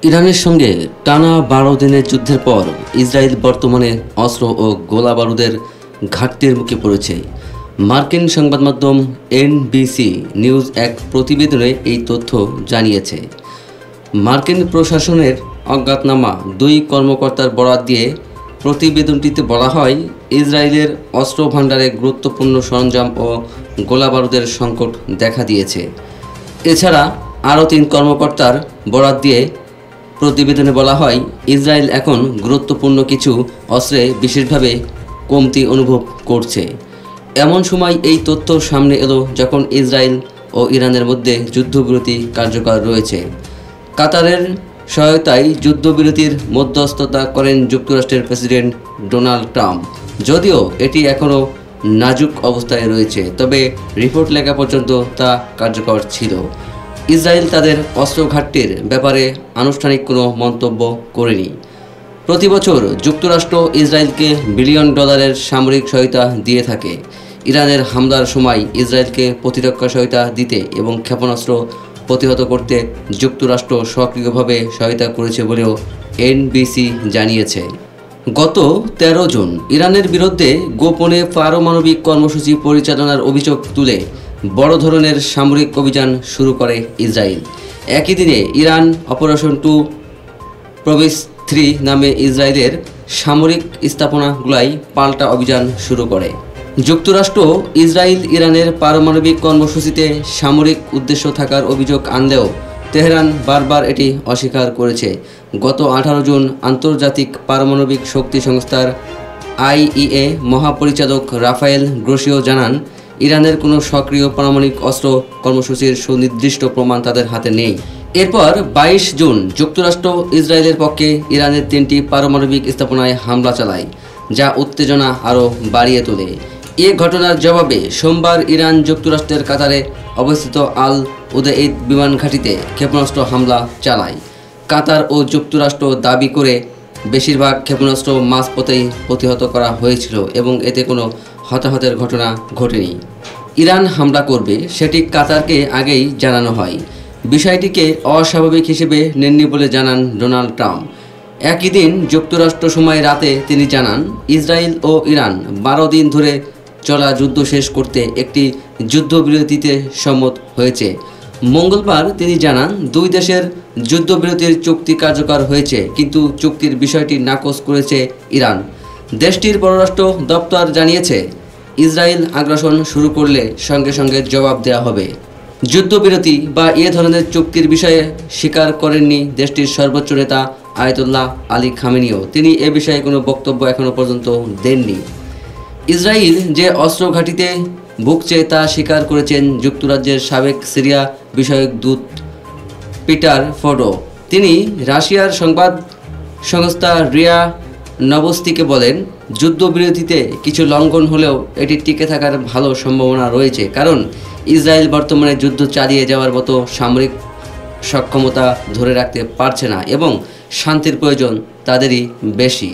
ইরানের সঙ্গে টানা 12 দিনের যুদ্ধের পর ইসরায়েল বর্তমানে অস্ত্র ও গোলা বারুদের ঘাটতির মুখে পড়েছে। মার্কিন সংবাদ মাধ্যম এনবিসি নিউজ এক প্রতিবেদনে এই তথ্য জানিয়েছে। মার্কিন প্রশাসনের অজ্ঞাতনামা 2 কর্মকর্তার বরাত দিয়ে প্রতিবেদনটিতে বলা হয়, ইসরায়েলের অস্ত্র ভাণ্ডারে গুরুত্বপূর্ণ সরঞ্জাম ও গোলা বারুদের সংকট দেখা দিয়েছে। এছাড়া আরও 3 কর্মকর্তার বরাত দিয়ে প্রতিবেদনে বলা হয়, ইসরায়েল এখন গুরুত্বপূর্ণ কিছু অস্ত্রে বিশেষভাবে কমতি অনুভব করছে। এমন সময় এই তথ্য সামনে এলো যখন ইসরায়েল ও ইরানের মধ্যে যুদ্ধবিরতি কার্যকর রয়েছে। কাতারের সহায়তায় যুদ্ধবিরতির মধ্যস্থতা করেন যুক্তরাষ্ট্রের প্রেসিডেন্ট ডোনাল্ড ট্রাম্প। যদিও এটি এখনও নাজুক অবস্থায় রয়েছে, তবে রিপোর্ট লেখা পর্যন্ত তা কার্যকর ছিল। ইসরায়েল তাদের অস্ত্র ঘাটতির ব্যাপারে আনুষ্ঠানিক কোনো মন্তব্য করেনি। প্রতি বছর যুক্তরাষ্ট্র ইসরায়েলকে বিলিয়ন ডলারের সামরিক সহায়তা দিয়ে থাকে। ইরানের হামলার সময় ইসরায়েলকে প্রতিরক্ষা সহায়তা দিতে এবং ক্ষেপণাস্ত্র প্রতিহত করতে যুক্তরাষ্ট্র সক্রিয়ভাবে সহায়তা করেছে বলেও এনবিসি জানিয়েছে। গত 13 জুন ইরানের বিরুদ্ধে গোপনে পারমাণবিক কর্মসূচি পরিচালনার অভিযোগ তুলে বড় ধরনের সামরিক অভিযান শুরু করে ইসরায়েল। একই দিনে ইরান অপারেশন 2 প্রভিস 3 নামে ইসরায়েলের সামরিক স্থাপনাগুলাই পাল্টা অভিযান শুরু করে। যুক্তরাষ্ট্র ইসরায়েল ইরানের পারমাণবিক কর্মসূচিতে সামরিক উদ্দেশ্য থাকার অভিযোগ আনলেও তেহরান বারবার এটি অস্বীকার করেছে। গত 18 জুন আন্তর্জাতিক পারমাণবিক শক্তি সংস্থার আইইএ মহাপরিচালক রাফায়েল গ্রোসিও জানান, ইরানের কোনো সক্রিয় পারমাণবিক অস্ত্র কর্মসূচির সুনির্দিষ্ট প্রমাণ তাদের হাতে নেই। এরপর 22 জুন যুক্তরাষ্ট্র ইসরায়েলের পক্ষে ইরানের 3টি পারমাণবিক স্থাপনায় হামলা চালায়, যা উত্তেজনা আরও বাড়িয়ে তোলে। এ ঘটনার জবাবে সোমবার ইরান যুক্তরাষ্ট্রের কাতারে অবস্থিত আল উদেইদ বিমান ঘাঁটিতে ক্ষেপণাস্ত্র হামলা চালায়। কাতার ও যুক্তরাষ্ট্র দাবি করে বেশিরভাগ ক্ষেপণাস্ত্র মাঝপথেই প্রতিহত করা হয়েছিল এবং এতে কোনো হতাহতের ঘটনা ঘটেনি। ইরান হামলা করবে সেটি কাতারকে আগেই জানানো হয়। বিষয়টিকে অস্বাভাবিক হিসেবে নেননি বলে জানান ডোনাল্ড ট্রাম্প। একই দিন যুক্তরাষ্ট্র সময় রাতে তিনি জানান, ইসরায়েল ও ইরান 12 দিন ধরে চলা যুদ্ধ শেষ করতে একটি যুদ্ধবিরতিতে সম্মত হয়েছে। মঙ্গলবার তিনি জানান, 2 দেশের যুদ্ধবিরতির চুক্তি কার্যকর হয়েছে, কিন্তু চুক্তির বিষয়টি নাকচ করেছে ইরান। দেশটির পররাষ্ট্র দপ্তর জানিয়েছে, ইসরায়েল আগ্রাসন শুরু করলে সঙ্গে সঙ্গে জবাব দেওয়া হবে। যুদ্ধবিরতি বা এ ধরনের চুক্তির বিষয়ে স্বীকার করেননি দেশটির সর্বোচ্চ নেতা আয়াতুল্লাহ আলী খামেনিও। তিনি এ বিষয়ে কোনো বক্তব্য এখনও পর্যন্ত দেননি। ইসরায়েল যে অস্ত্র ঘাঁটিতে ভুগছে তা স্বীকার করেছেন যুক্তরাজ্যের সাবেক সিরিয়া বিষয়ক দূত পিটার ফোডো। তিনি রাশিয়ার সংবাদ সংস্থা রিয়া নভোস্তিকে বলেন, যুদ্ধবিরতিতে কিছু লঙ্ঘন হলেও এটি টিকে থাকার ভালো সম্ভাবনা রয়েছে, কারণ ইসরায়েল বর্তমানে যুদ্ধ চালিয়ে যাওয়ার মতো সামরিক সক্ষমতা ধরে রাখতে পারছে না এবং শান্তির প্রয়োজন তাদেরই বেশি।